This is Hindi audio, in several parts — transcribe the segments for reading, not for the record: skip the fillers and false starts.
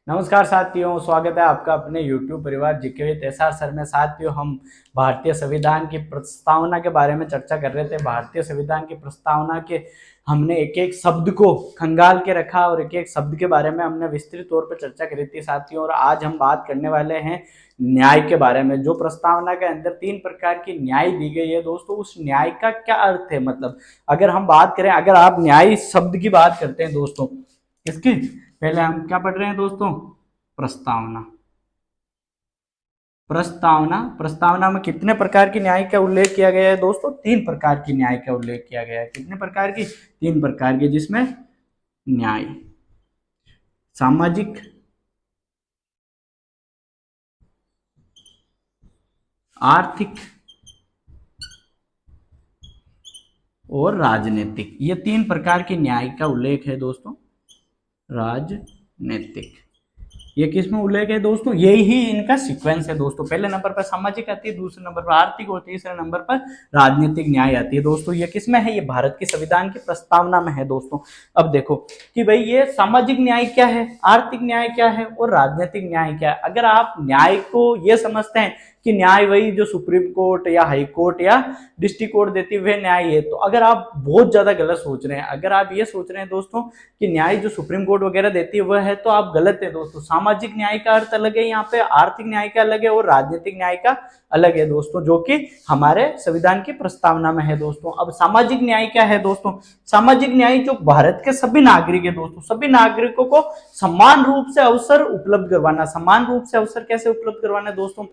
नमस्कार साथियों, स्वागत है आपका अपने YouTube परिवार जीके विद एसआर सर में। साथियों, हम भारतीय संविधान की प्रस्तावना के बारे में चर्चा कर रहे थे। भारतीय संविधान की प्रस्तावना के हमने एक एक शब्द को खंगाल के रखा और एक एक शब्द के बारे में हमने विस्तृत तौर पर चर्चा करी थी साथियों। और आज हम बात करने वाले हैं न्याय के बारे में। जो प्रस्तावना के अंदर 3 प्रकार की न्याय दी गई है दोस्तों, उस न्याय का क्या अर्थ है। मतलब अगर हम बात करें, अगर आप न्याय शब्द की बात करते हैं दोस्तों, इसकी पहले हम क्या पढ़ रहे हैं दोस्तों, प्रस्तावना। प्रस्तावना प्रस्तावना में कितने प्रकार की न्याय का उल्लेख किया गया है दोस्तों? 3 प्रकार की न्याय का उल्लेख किया गया है। कितने प्रकार की? 3 प्रकार की, जिसमें न्याय सामाजिक, आर्थिक और राजनीतिक। ये 3 प्रकार की न्याय का उल्लेख है दोस्तों। राजनीतिक, ये किसमें उल्लेख है दोस्तों? यही ही इनका सीक्वेंस है दोस्तों। पहले नंबर पर सामाजिक आती है, दूसरे नंबर पर आर्थिक और तीसरे नंबर पर राजनीतिक न्याय आती है दोस्तों। ये किसमें है? ये भारत की संविधान की प्रस्तावना में है दोस्तों। अब देखो कि भाई ये सामाजिक न्याय क्या है, आर्थिक न्याय क्या है और राजनीतिक न्याय क्या है। अगर आप न्याय को ये समझते हैं कि न्याय वही जो सुप्रीम कोर्ट या हाई कोर्ट या डिस्ट्रिक्ट कोर्ट देती हुए न्याय है, तो अगर आप बहुत ज्यादा गलत सोच रहे हैं। अगर आप ये सोच रहे हैं दोस्तों कि न्याय जो सुप्रीम कोर्ट वगैरह देती है वह है, तो आप गलत है दोस्तों। सामाजिक न्याय का अर्थ अलग है यहाँ पे, आर्थिक न्याय का अलग है और राजनीतिक न्याय का अलग है दोस्तों, जो कि हमारे संविधान की प्रस्तावना में है दोस्तों। अब सामाजिक न्याय क्या है दोस्तों? सामाजिक न्याय जो भारत के सभी नागरिक है दोस्तों, सभी नागरिकों को समान रूप से अवसर उपलब्ध करवाना। समान रूप से अवसर कैसे उपलब्ध करवाना दोस्तों?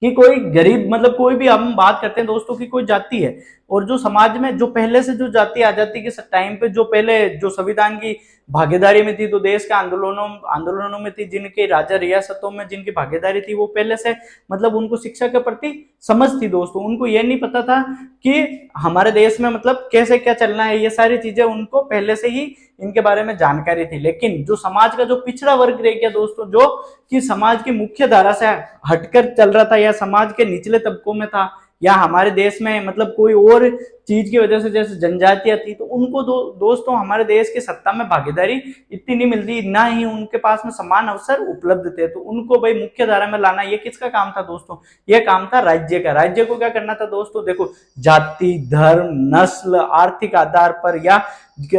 कि कोई गरीब, मतलब कोई भी, हम बात करते हैं दोस्तों कि कोई जाति है और जो समाज में जो पहले से जो जाति आजादी के टाइम पे जो पहले जो संविधान की भागीदारी में थी, तो देश के आंदोलनों में थी, जिनके राजा रियासतों में जिनकी भागीदारी थी, वो पहले से मतलब उनको शिक्षा के प्रति समझ थी दोस्तों। उनको ये नहीं पता था कि हमारे देश में मतलब कैसे क्या चलना है, ये सारी चीजें उनको पहले से ही इनके बारे में जानकारी थी। लेकिन जो समाज का जो पिछड़ा वर्ग रह गया दोस्तों, जो कि समाज की मुख्य धारा से हटकर चल रहा था या समाज के निचले तबकों में था, या हमारे देश में मतलब कोई और चीज की वजह से जैसे जनजातियां थी, तो उनको दोस्तों हमारे देश की सत्ता में भागीदारी इतनी नहीं मिलती, ना ही उनके पास में समान अवसर उपलब्ध थे। तो उनको भाई मुख्य धारा में लाना, ये किसका काम था दोस्तों? ये काम था राज्य का। राज्य को क्या करना था दोस्तों? देखो, जाति, धर्म, नस्ल, आर्थिक आधार पर या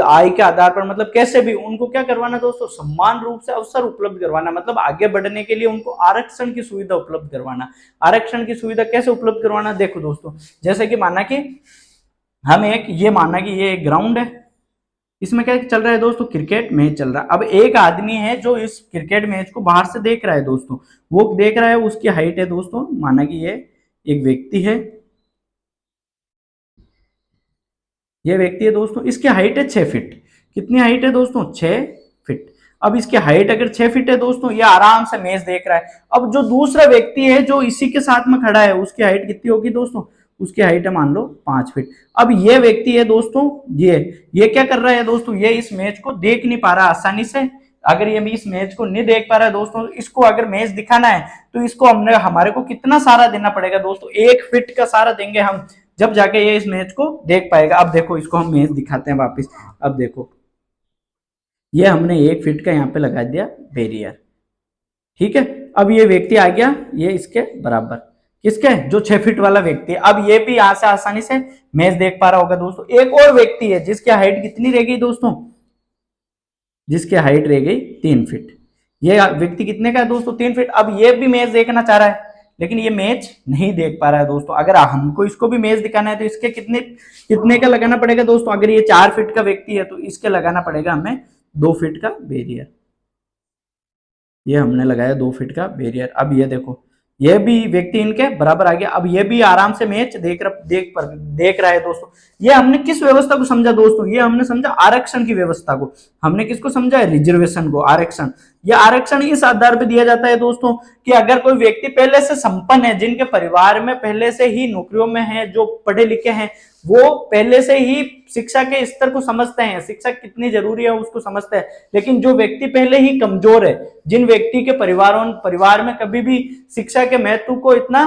आय के आधार पर, मतलब कैसे भी उनको क्या करवाना दोस्तों? समान रूप से अवसर उपलब्ध करवाना। मतलब आगे बढ़ने के लिए उनको आरक्षण की सुविधा उपलब्ध करवाना। आरक्षण की सुविधा कैसे उपलब्ध करवाना? देखो दोस्तों, जैसे कि माना कि हम ये माना कि ये एक ग्राउंड है, इसमें क्या चल रहा है दोस्तों? क्रिकेट मैच चल रहा है। अब एक आदमी है जो इस क्रिकेट मैच को बाहर से देख रहा है दोस्तों। वो देख रहा है, उसकी हाइट है दोस्तों, माना कि ये एक व्यक्ति है, ये व्यक्ति है दोस्तों, इसकी हाइट है 6 फीट। कितनी हाइट है दोस्तों? 6 फीट। अब इसकी हाइट अगर 6 फीट है दोस्तों, ये आराम से मैच देख रहा है। अब जो दूसरा व्यक्ति है जो इसी के साथ में खड़ा है, उसकी हाइट कितनी होगी दोस्तों? उसकी हाइट है मान लो 5 फीट। अब ये व्यक्ति है दोस्तों, ये क्या कर रहा है दोस्तों? ये इस मैच को देख नहीं पा रहा आसानी से। अगर ये इस मैच को नहीं देख पा रहा है दोस्तों, इसको अगर मैच दिखाना है तो इसको हमारे को कितना सारा देना पड़ेगा दोस्तों? 1 फीट का सारा देंगे हम, जब जाके ये इस मैच को देख पाएगा। अब देखो, इसको हम मैच दिखाते हैं वापस। अब देखो, ये हमने 1 फीट का यहाँ पे लगा दिया बैरियर, ठीक है। अब ये व्यक्ति आ गया, ये इसके बराबर, किसके? जो 6 फीट वाला व्यक्ति है। अब ये भी यहाँ से आसानी से मैच देख पा रहा होगा दोस्तों। एक और व्यक्ति है जिसकी हाइट कितनी रह गई दोस्तों? जिसकी हाइट रह गई 3 फीट। ये व्यक्ति कितने का है दोस्तों? 3 फीट। अब ये भी मैच देखना चाह रहा है, लेकिन ये मैच नहीं देख पा रहा है दोस्तों। अगर हमको इसको भी मैच दिखाना है तो इसके कितने कितने का लगाना पड़ेगा दोस्तों? अगर ये 4 फीट का व्यक्ति है तो इसके लगाना पड़ेगा हमें 2 फीट का बैरियर। ये हमने लगाया 2 फीट का बैरियर। अब ये देखो, ये भी व्यक्ति इनके बराबर आ गया। अब ये भी आराम से मैच देख रहा है दोस्तों। ये हमने किस व्यवस्था को समझा दोस्तों? ये हमने समझा आरक्षण की व्यवस्था को। हमने किसको समझा है? रिजर्वेशन को, आरक्षण। ये आरक्षण इस आधार पर दिया जाता है दोस्तों कि अगर कोई व्यक्ति पहले से संपन्न है, जिनके परिवार में पहले से ही नौकरियों में है, जो पढ़े लिखे हैं, वो पहले से ही शिक्षा के स्तर को समझते हैं, शिक्षा कितनी जरूरी है उसको समझते हैं। लेकिन जो व्यक्ति पहले ही कमजोर है, जिन व्यक्ति के परिवार में कभी भी शिक्षा के महत्व को इतना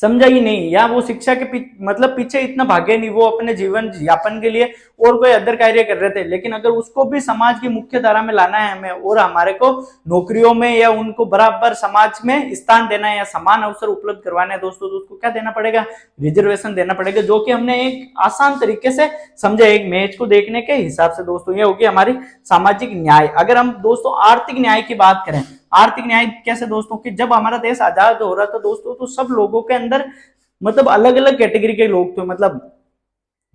समझा ही नहीं, या वो शिक्षा के मतलब पीछे इतना भागे नहीं, वो अपने जीवन यापन के लिए और कोई अदर कार्य कर रहे थे। लेकिन अगर उसको भी समाज की मुख्य धारा में लाना है हमें, और हमारे को नौकरियों में या उनको बराबर समाज में स्थान देना है या समान अवसर उपलब्ध करवाना है दोस्तों, तो उसको क्या देना पड़ेगा, रिजर्वेशन देना पड़ेगा, जो कि हमने एक आसान तरीके से समझे एक मैच को देखने के हिसाब से दोस्तों। ये होगी हमारी सामाजिक न्याय। अगर हम दोस्तों आर्थिक न्याय की बात करें, आर्थिक न्याय कैसे दोस्तों, कि जब हमारा देश आजाद हो रहा था दोस्तों, तो सब लोगों के अंदर मतलब अलग अलग कैटेगरी के लोग थे। मतलब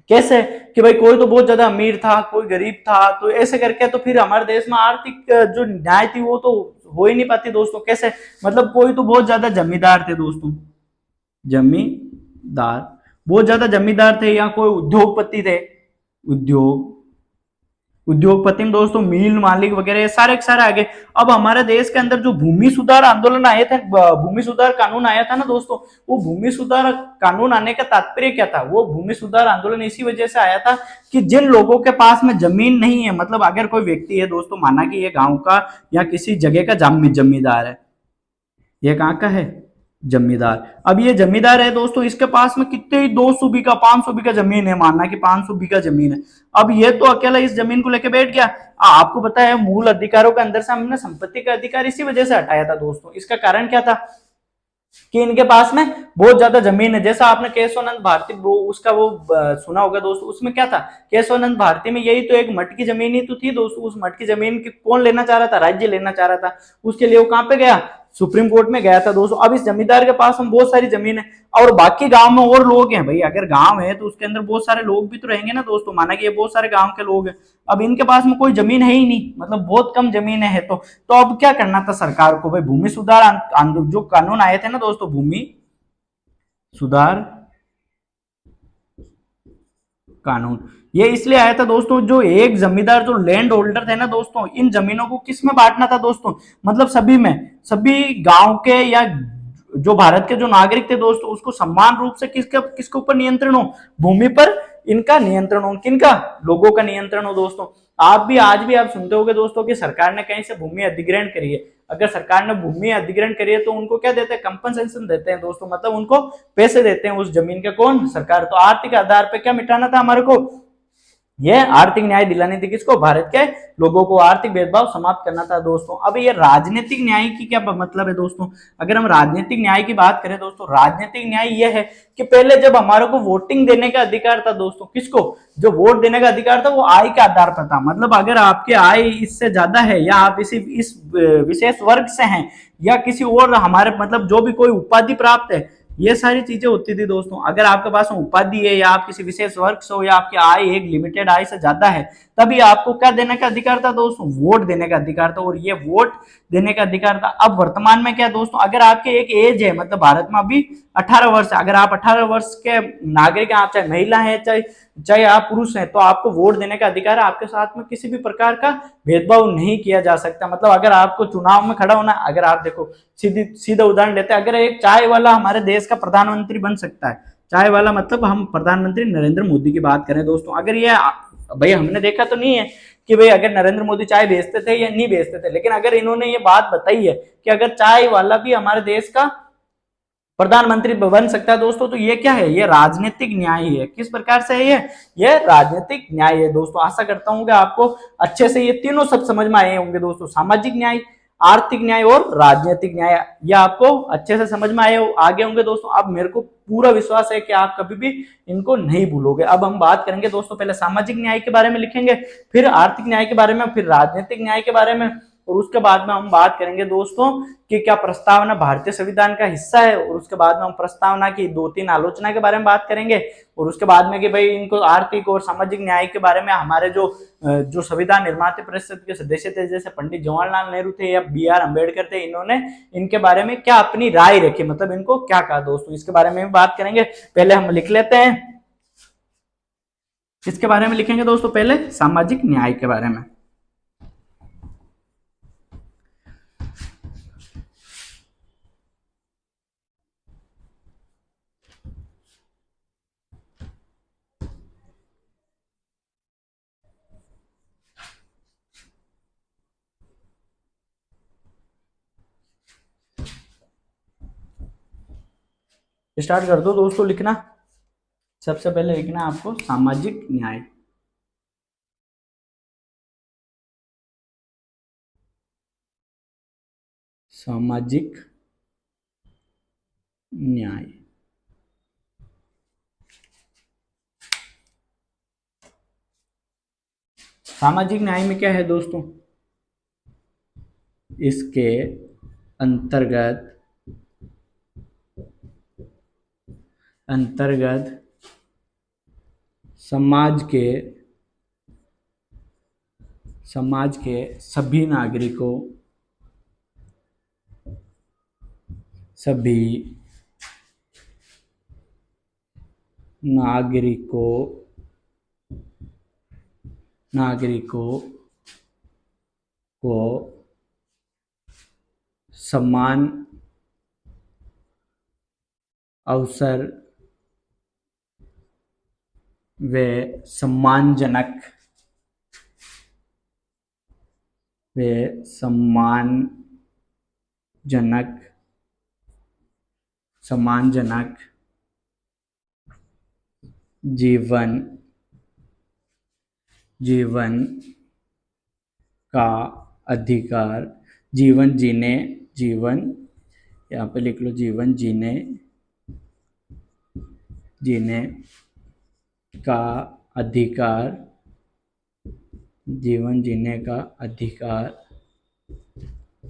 कैसे कि भाई कोई तो बहुत ज्यादा अमीर था, कोई गरीब था, तो ऐसे करके तो फिर हमारे देश में आर्थिक जो न्याय थी वो तो हो ही नहीं पाती दोस्तों। कैसे, मतलब कोई तो बहुत ज्यादा जमींदार थे दोस्तों, जमींदार, बहुत ज्यादा जमींदार थे, या कोई उद्योगपति थे, उद्योग उद्योगपति में दोस्तों मिल मालिक वगैरह ये सारे सारे आगे। अब हमारे देश के अंदर जो भूमि सुधार आंदोलन आए थे, भूमि सुधार कानून आया था ना दोस्तों, वो भूमि सुधार कानून आने का तात्पर्य क्या था, वो भूमि सुधार आंदोलन इसी वजह से आया था कि जिन लोगों के पास में जमीन नहीं है, मतलब अगर कोई व्यक्ति है दोस्तों, माना कि ये गांव का या किसी जगह का जमींदार है, ये कहाँ का है, जमींदार। अब ये जमींदार है दोस्तों, इसके पास में कितने ही 200 बीघा 500 बीघा जमीन है, मानना कि 500 बीघा जमीन है। अब ये तो अकेला इस जमीन को लेके बैठ गया। आपको पता है मूल अधिकारों के अंदर से हमने संपत्ति का अधिकार इसी वजह से हटाया था दोस्तों। इसका कारण क्या था कि इनके पास में बहुत ज्यादा जमीन है। जैसा आपने केशवानंद भारती वो उसका वो सुना होगा दोस्तों, उसमें क्या था, केशवानंद भारती में यही तो एक मठ की जमीन ही तो थी दोस्तों। उस मठ की जमीन की कौन लेना चाह रहा था, राज्य लेना चाह रहा था। उसके लिए वो कहां पे गया, सुप्रीम कोर्ट में गया था दोस्तों। अब इस जमींदार के पास हम बहुत सारी जमीन है, और बाकी गांव में और लोग हैं भाई। अगर गांव है तो उसके अंदर बहुत सारे लोग भी तो रहेंगे ना दोस्तों, माना कि ये बहुत सारे गांव के लोग हैं। अब इनके पास में कोई जमीन है ही नहीं, मतलब बहुत कम जमीन है तो अब क्या करना था सरकार को, भाई भूमि सुधार जो कानून आए थे ना दोस्तों, भूमि सुधार कानून, ये इसलिए आया था दोस्तों, जो एक जमींदार जो लैंड होल्डर थे ना दोस्तों, इन जमीनों को किस में बांटना था दोस्तों, मतलब सभी में, सभी गांव के या जो भारत के जो नागरिक थे दोस्तों, उसको समान रूप से किसके ऊपर नियंत्रण हो, भूमि पर इनका नियंत्रण हो, किनका, लोगों का नियंत्रण हो दोस्तों। आप भी आज भी आप सुनते होंगे दोस्तों कि सरकार ने कहीं से भूमि अधिग्रहण करी है। अगर सरकार ने भूमि अधिग्रहण करी है तो उनको क्या देते हैं, कंपनसेशन देते हैं दोस्तों, मतलब उनको पैसे देते हैं उस जमीन के, कौन, सरकार। तो आर्थिक आधार पे क्या मिटाना था हमारे को, ये आर्थिक न्याय दिलानी थी, किसको, भारत के लोगों को, आर्थिक भेदभाव समाप्त करना था दोस्तों। अब ये राजनीतिक न्याय की क्या मतलब है दोस्तों, अगर हम राजनीतिक न्याय की बात करें दोस्तों, राजनीतिक न्याय ये है कि पहले जब हमारे को वोटिंग देने का अधिकार था दोस्तों, किसको, जो वोट देने का अधिकार था वो आय के आधार पर था। मतलब अगर आपके आय इससे ज्यादा है, या आप इस विशेष वर्ग से हैं, या किसी और हमारे मतलब जो भी कोई उपाधि प्राप्त है, ये सारी चीजें होती थी दोस्तों। अगर आपके पास उपाधि है, या आप किसी विशेष वर्ग से हो, या आपकी आय एक लिमिटेड आय से ज्यादा है, तभी आपको क्या देने का अधिकार था दोस्तों, वोट देने का अधिकार था। और ये वोट देने का अधिकार था। अब वर्तमान में क्या दोस्तों, अगर आपके एक एज है, मतलब भारत में अभी 18 वर्ष, अगर आप 18 वर्ष के नागरिक हैं, आप चाहे महिला है चाहे चाहे आप पुरुष हैं, तो आपको वोट देने का अधिकार है। आपके साथ में किसी भी प्रकार का भेदभाव नहीं किया जा सकता। मतलब अगर आपको चुनाव में खड़ा होना, अगर आप देखो सीधा उदाहरण लेते हैं, अगर एक चाय वाला हमारे देश का प्रधानमंत्री बन सकता है, चाय वाला मतलब हम प्रधानमंत्री नरेंद्र मोदी की बात करें दोस्तों, अगर ये भाई हमने देखा तो नहीं है कि भाई अगर नरेंद्र मोदी चाय बेचते थे या नहीं बेचते थे, लेकिन अगर इन्होंने ये बात बताई है कि अगर चाय वाला भी हमारे देश का प्रधानमंत्री बन सकता है दोस्तों, तो ये क्या है, ये राजनीतिक न्याय है। किस प्रकार से है ये राजनीतिक न्याय है दोस्तों। आशा करता हूं कि आपको अच्छे से ये तीनों सब समझ में आए होंगे दोस्तों, सामाजिक न्याय, आर्थिक न्याय और राजनीतिक न्याय, ये आपको अच्छे से समझ में आगे होंगे दोस्तों। अब मेरे को पूरा विश्वास है कि आप कभी भी इनको नहीं भूलोगे। अब हम बात करेंगे दोस्तों, पहले सामाजिक न्याय के बारे में लिखेंगे, फिर आर्थिक न्याय के बारे में, फिर राजनीतिक न्याय के बारे में, और उसके बाद में हम बात करेंगे दोस्तों कि क्या प्रस्तावना भारतीय संविधान का हिस्सा है, और उसके बाद में हम प्रस्तावना की 2-3 आलोचना के बारे में बात करेंगे, और उसके बाद में कि भाई इनको आर्थिक और सामाजिक न्याय के बारे में हमारे जो संविधान निर्माता परिषद के सदस्य थे, जैसे पंडित जवाहरलाल नेहरू थे या BR अम्बेडकर थे, इन्होंने इनके बारे में क्या अपनी राय रखी, मतलब इनको क्या कहा दोस्तों, इसके बारे में भी बात करेंगे। पहले हम लिख लेते हैं, किसके बारे में लिखेंगे दोस्तों, पहले सामाजिक न्याय के बारे में। स्टार्ट कर दो दोस्तों लिखना। सबसे पहले लिखना है आपको सामाजिक न्याय। सामाजिक न्याय। सामाजिक न्याय में क्या है दोस्तों? इसके अंतर्गत समाज के सभी नागरिकों को समान अवसर व सम्मानजनक जीवन का अधिकार, यहाँ पे लिख लो जीवन जीने का अधिकार,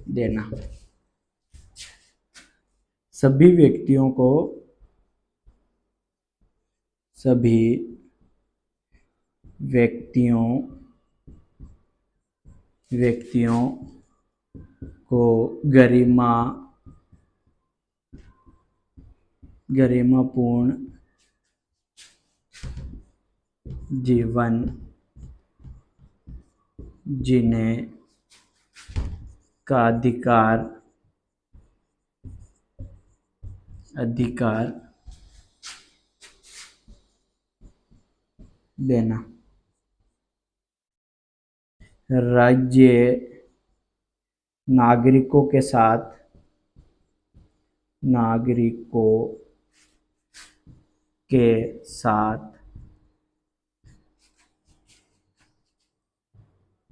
देना। सभी व्यक्तियों को गरिमापूर्ण जीवन जीने का अधिकार देना। राज्य नागरिकों के साथ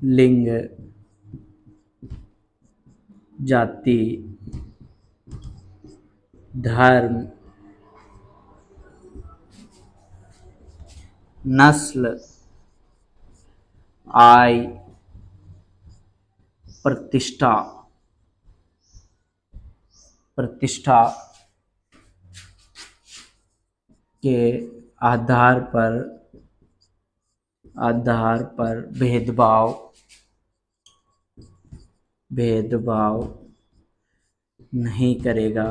लिंग, जाति, धर्म, नस्ल, आय, प्रतिष्ठा के आधार पर भेदभाव नहीं करेगा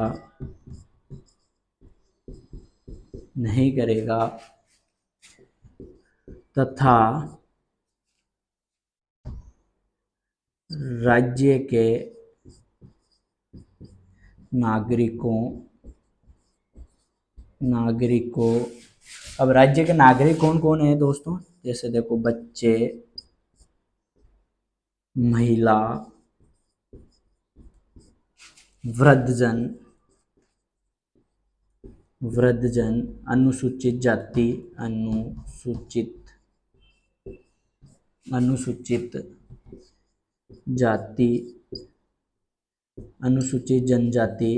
तथा राज्य के नागरिकों, अब राज्य के नागरिक कौन कौन है दोस्तों? जैसे देखो बच्चे, महिला, वृद्धजन, अनुसूचित जाति, अनुसूचित जनजाति,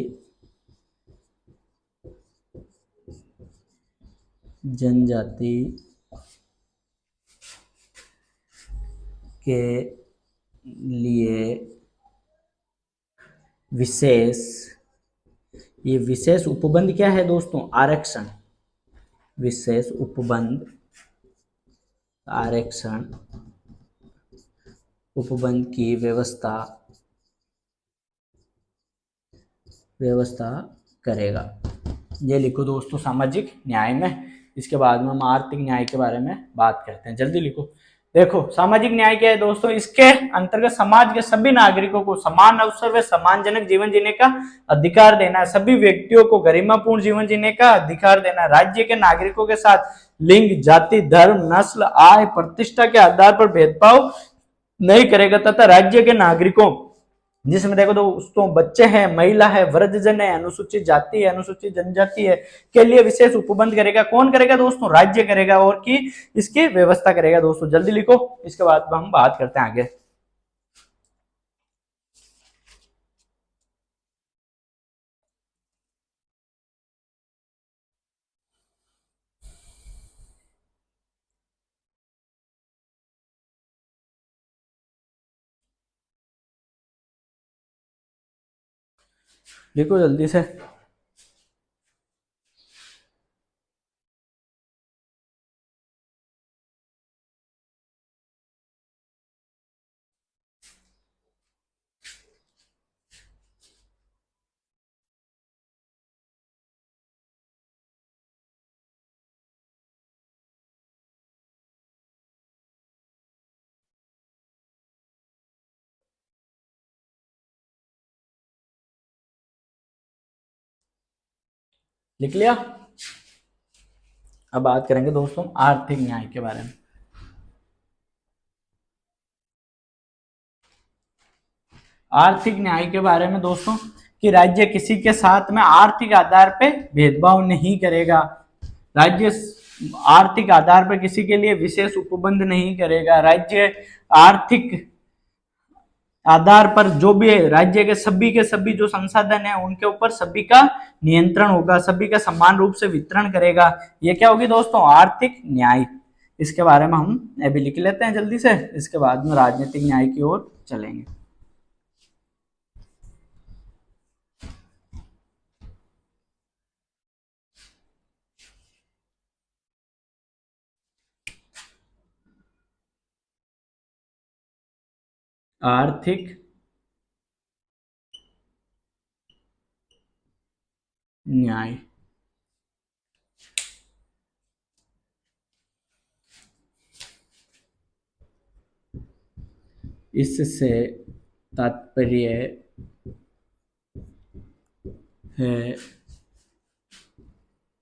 के लिए ये विशेष उपबंध क्या है दोस्तों? आरक्षण। विशेष उपबंध की व्यवस्था करेगा। ये लिखो दोस्तों सामाजिक न्याय में। इसके बाद में हम आर्थिक न्याय के बारे में बात करते हैं। जल्दी लिखो। देखो सामाजिक न्याय क्या है दोस्तों? इसके अंतर्गत समाज के सभी नागरिकों को समान अवसर व सम्मानजनक जीवन जीने का अधिकार देना है। सभी व्यक्तियों को गरिमापूर्ण जीवन जीने का अधिकार देना है। राज्य के नागरिकों के साथ लिंग, जाति, धर्म, नस्ल, आय, प्रतिष्ठा के आधार पर भेदभाव नहीं करेगा तथा राज्य के नागरिकों जिसमें देखो दोस्तों बच्चे हैं, महिला है, वृद्धजन है, अनुसूचित जाति है, अनुसूचित जनजाति है के लिए विशेष उपबंध करेगा। कौन करेगा दोस्तों? राज्य करेगा, और की इसकी व्यवस्था करेगा। दोस्तों जल्दी लिखो, इसके बाद हम बात करते हैं आगे। लिखो जल्दी से। लिख लिया? अब बात करेंगे दोस्तों आर्थिक न्याय के बारे में। आर्थिक न्याय के बारे में दोस्तों कि राज्य किसी के साथ में आर्थिक आधार पे भेदभाव नहीं करेगा। राज्य आर्थिक आधार पर किसी के लिए विशेष उपबंध नहीं करेगा। राज्य आर्थिक आधार पर जो भी है, राज्य के सभी जो संसाधन है उनके ऊपर सभी का नियंत्रण होगा, सभी का समान रूप से वितरण करेगा। ये क्या होगी दोस्तों? आर्थिक न्याय। इसके बारे में हम अभी लिख लेते हैं जल्दी से, इसके बाद में राजनीतिक न्याय की ओर चलेंगे। आर्थिक न्याय इससे तात्पर्य है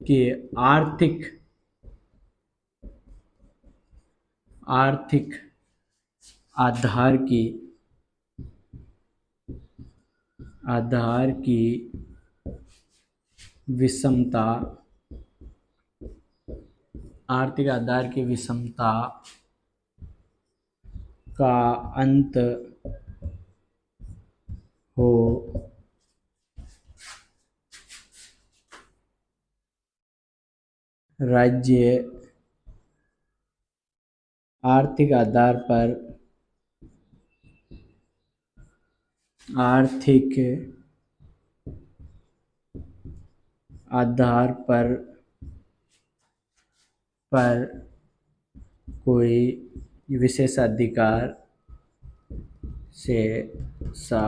कि आर्थिक आर्थिक आधार की विषमता, आर्थिक आधार की विषमता का अंत हो। राज्य आर्थिक आधार पर आर्थिक आधार पर कोई विशेषाधिकार से सा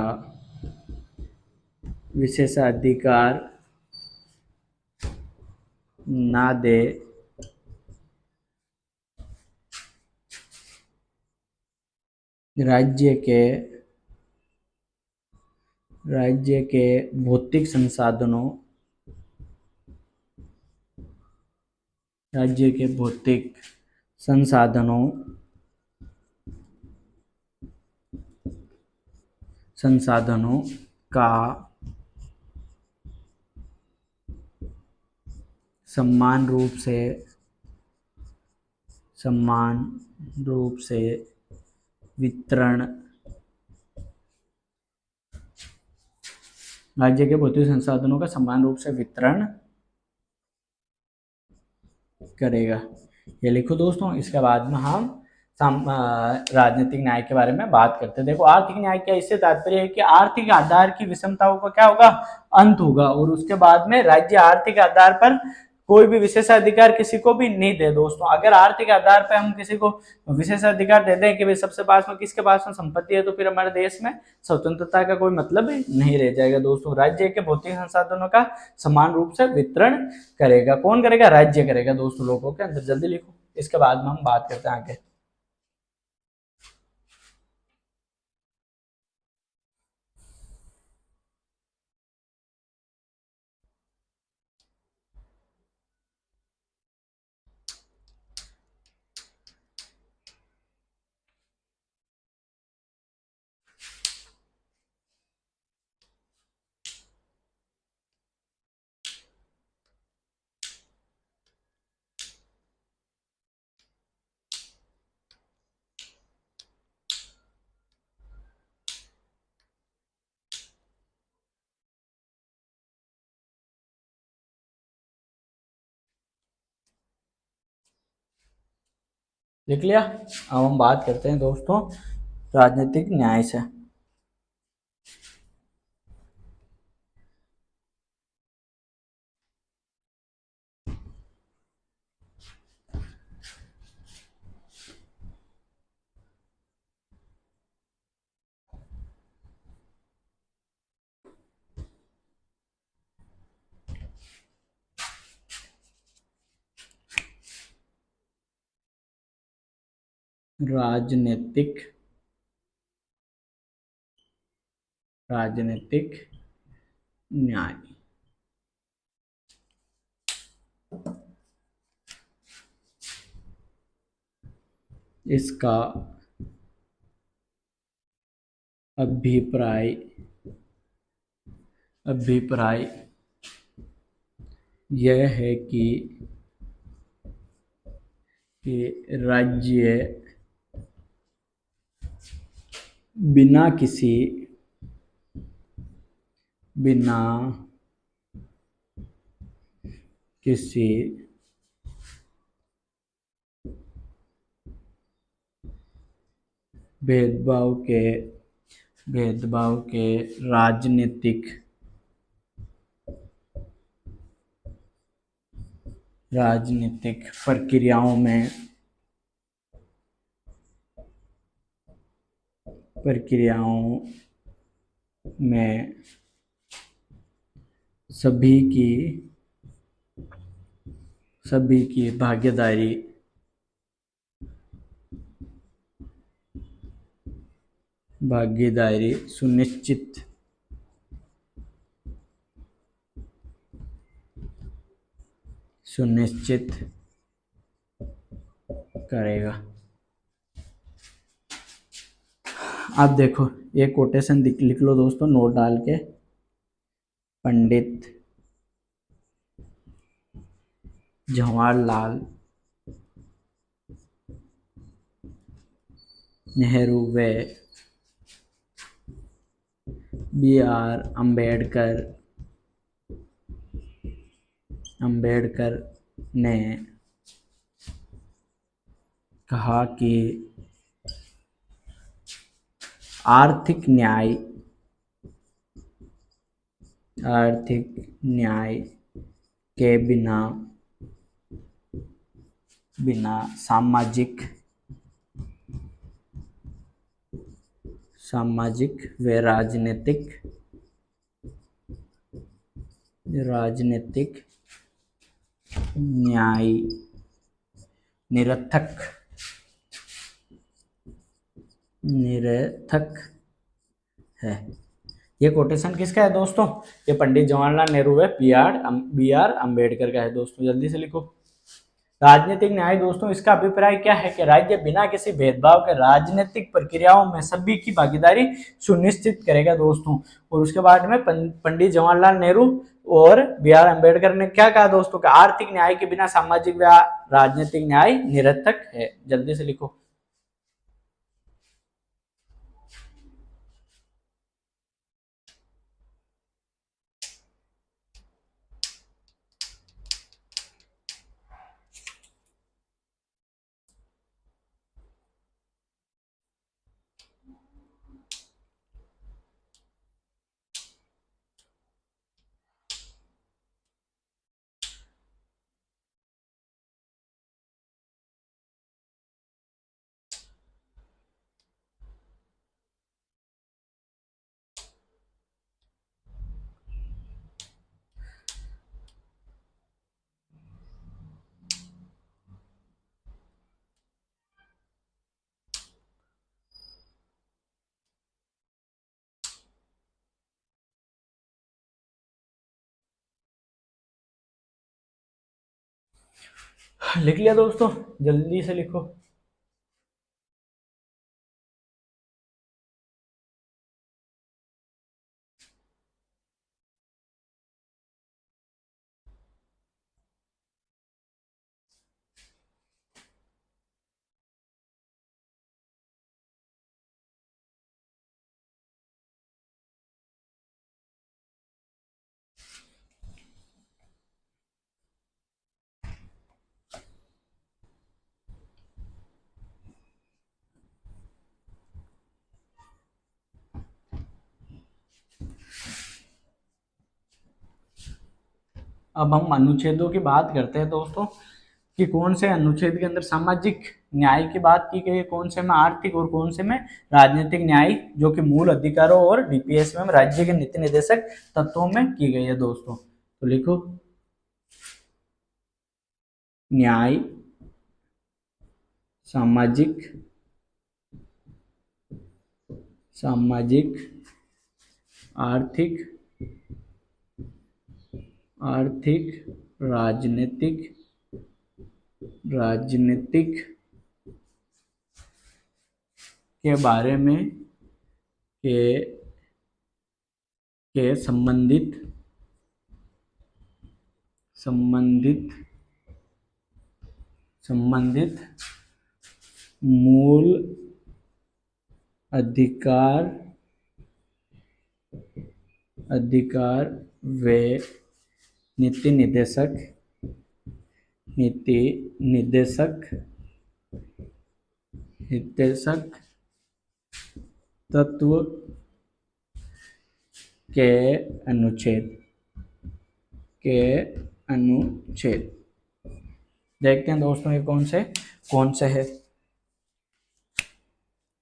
विशेषाधिकार ना दे, राज्य के भौतिक संसाधनों, राज्य के भौतिक संसाधनों संसाधनों का समान रूप से वितरण, राज्य के भौतिक संसाधनों का समान रूप से वितरण करेगा। ये लिखो दोस्तों। इसके बाद में हम राजनीतिक न्याय के बारे में बात करते हैं। देखो आर्थिक न्याय क्या, इससे तात्पर्य है कि आर्थिक आधार की विषमताओं का क्या होगा? अंत होगा। और उसके बाद में राज्य आर्थिक आधार पर कोई भी विशेषाधिकार किसी को भी नहीं दे। दोस्तों अगर आर्थिक आधार पर हम किसी को विशेषाधिकार दे दें कि भाई सबसे पास में किसके पास में संपत्ति है, तो फिर हमारे देश में स्वतंत्रता का कोई मतलब नहीं रह जाएगा। दोस्तों राज्य के भौतिक संसाधनों का समान रूप से वितरण करेगा। कौन करेगा? राज्य करेगा। दोस्तों लोगों के अंदर जल्दी लिखो, इसके बाद में हम बात करते हैं आगे। लिख लिया। अब हम बात करते हैं दोस्तों राजनीतिक न्याय से। राजनीतिक राजनीतिक न्याय। इसका अभिप्राय अभिप्राय यह है कि राज्य बिना किसी बिना किसी भेदभाव के राजनीतिक प्रक्रियाओं में सभी की भागीदारी सुनिश्चित करेगा। अब देखो ये कोटेशन लिख लो दोस्तों नोट डाल के। पंडित जवाहरलाल नेहरू व बी आर अम्बेडकर ने कहा कि आर्थिक न्याय के बिना सामाजिक व राजनीतिक न्याय निरर्थक है। ये कोटेशन किसका है दोस्तों? ये पंडित जवाहरलाल नेहरू है, बी आर अम्बेडकर का है दोस्तों। जल्दी से लिखो। राजनीतिक न्याय दोस्तों इसका अभिप्राय क्या है कि राज्य बिना किसी भेदभाव के राजनीतिक प्रक्रियाओं में सभी की भागीदारी सुनिश्चित करेगा दोस्तों। और उसके बाद में पंडित जवाहरलाल नेहरू और बी आर अम्बेडकर ने क्या कहा दोस्तों कि आर्थिक न्याय के बिना सामाजिक व राजनीतिक न्याय निरर्थक है। जल्दी से लिखो। लिख लिया दोस्तों? जल्दी से लिखो। अब हम अनुच्छेदों की बात करते हैं दोस्तों कि कौन से अनुच्छेद के अंदर सामाजिक न्याय की बात की गई है, कौन से में आर्थिक और कौन से में राजनीतिक न्याय जो कि मूल अधिकारों और डीपीएस में राज्य के नीति निर्देशक तत्वों में की गई है दोस्तों। तो लिखो न्याय, सामाजिक सामाजिक आर्थिक आर्थिक राजनीतिक राजनीतिक के बारे में के संबंधित मूल अधिकार व नीति निर्देशक तत्व के अनुच्छेद देखते हैं दोस्तों ये कौन से है।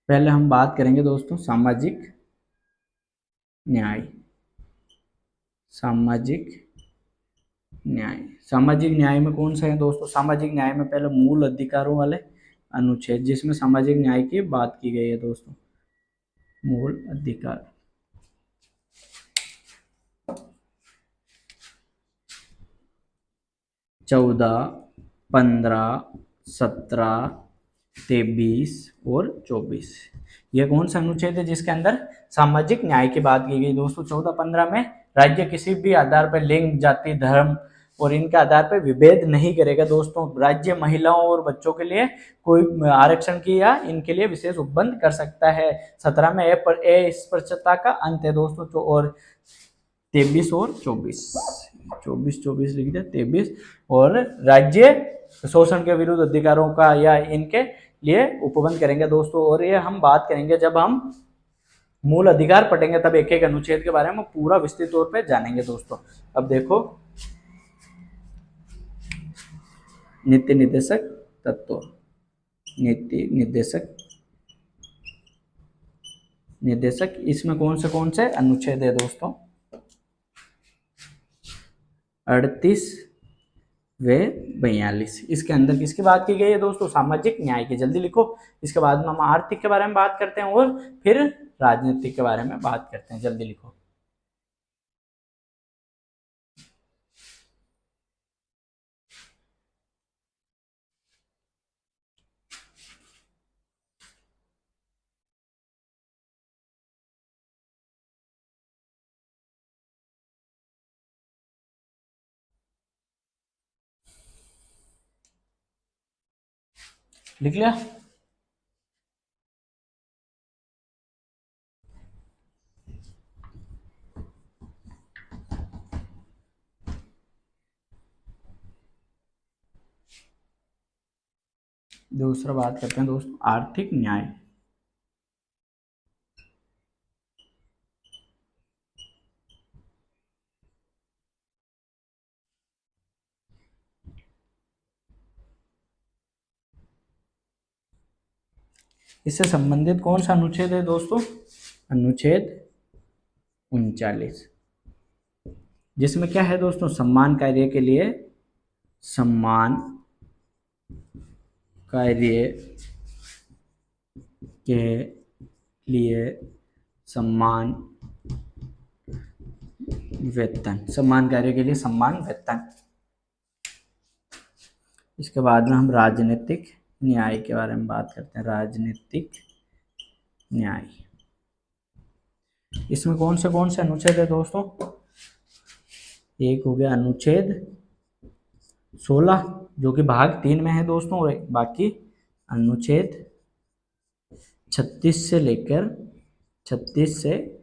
पहले हम बात करेंगे दोस्तों सामाजिक न्याय। सामाजिक न्याय में कौन से है दोस्तों? सामाजिक न्याय में पहले मूल अधिकारों वाले अनुच्छेद जिसमें सामाजिक न्याय की बात की गई है दोस्तों। मूल अधिकार 14, 15, 17, 23 और 24 ये कौन सा अनुच्छेद है जिसके अंदर सामाजिक न्याय की बात की गई दोस्तों? 14, 15 में राज्य किसी भी आधार पर लिंग, जाति, धर्म और इनके आधार पर विभेद नहीं करेगा दोस्तों। राज्य महिलाओं और बच्चों के लिए कोई आरक्षण की या इनके लिए विशेष उपबंध कर सकता है। 17 में अस्पृश्यता का अंत है दोस्तों। और 23 और 24 लिख दिया 23 और राज्य शोषण के विरुद्ध अधिकारों का या इनके लिए उपबंध करेंगे दोस्तों। और ये हम बात करेंगे जब हम मूल अधिकार पढ़ेंगे तब एक एक अनुच्छेद के बारे में पूरा विस्तृत तौर पे जानेंगे दोस्तों। अब देखो नीति निर्देशक तत्व, नीति निर्देशक इसमें कौन से अनुच्छेद है दोस्तों? 38 व 42 इसके अंदर किसकी बात की गई है दोस्तों? सामाजिक न्याय की। जल्दी लिखो। इसके बाद में हम आर्थिक के बारे में बात करते हैं और फिर राजनीतिक के बारे में बात करते हैं। जल्दी लिखो। लिख लिया? दूसरा बात करते हैं दोस्तों आर्थिक न्याय। इससे संबंधित कौन सा अनुच्छेद है दोस्तों? अनुच्छेद 39 जिसमें क्या है दोस्तों? सम्मान कार्य के लिए सम्मान कार्य के लिए सम्मान वेतन। इसके बाद में हम राजनीतिक न्याय के बारे में बात करते हैं। राजनीतिक न्याय इसमें कौन से अनुच्छेद है दोस्तों? एक हो गया अनुच्छेद 16 जो कि भाग 3 में है दोस्तों और बाकी अनुच्छेद 36 से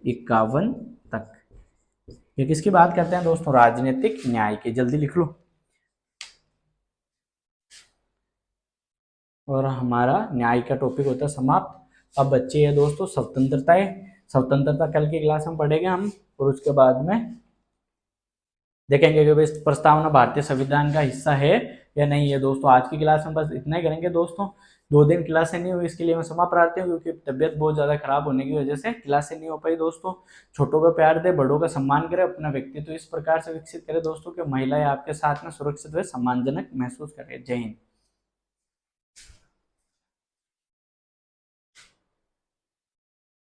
51 तक ये किसकी बात करते हैं दोस्तों? राजनीतिक न्याय की। जल्दी लिख लो। और हमारा न्याय का टॉपिक होता है समाप्त। अब बच्चे ये दोस्तों स्वतंत्रता कल की क्लास में पढ़ेंगे हम और उसके बाद में देखेंगे कि भाई प्रस्तावना भारतीय संविधान का हिस्सा है या नहीं है। दोस्तों आज की क्लास में बस इतना ही करेंगे दोस्तों। 2 दिन क्लासें नहीं हुई, इसके लिए मैं क्षमा प्रार्थी हूँ, क्योंकि तबियत बहुत ज्यादा खराब होने की वजह से क्लासें नहीं हो पाई दोस्तों। छोटों को प्यार दे, बड़ों का सम्मान करे, अपना व्यक्तित्व इस प्रकार से विकसित करे दोस्तों कि महिलाएं आपके साथ में सुरक्षित व सम्मानजनक महसूस करें। जय हिंद।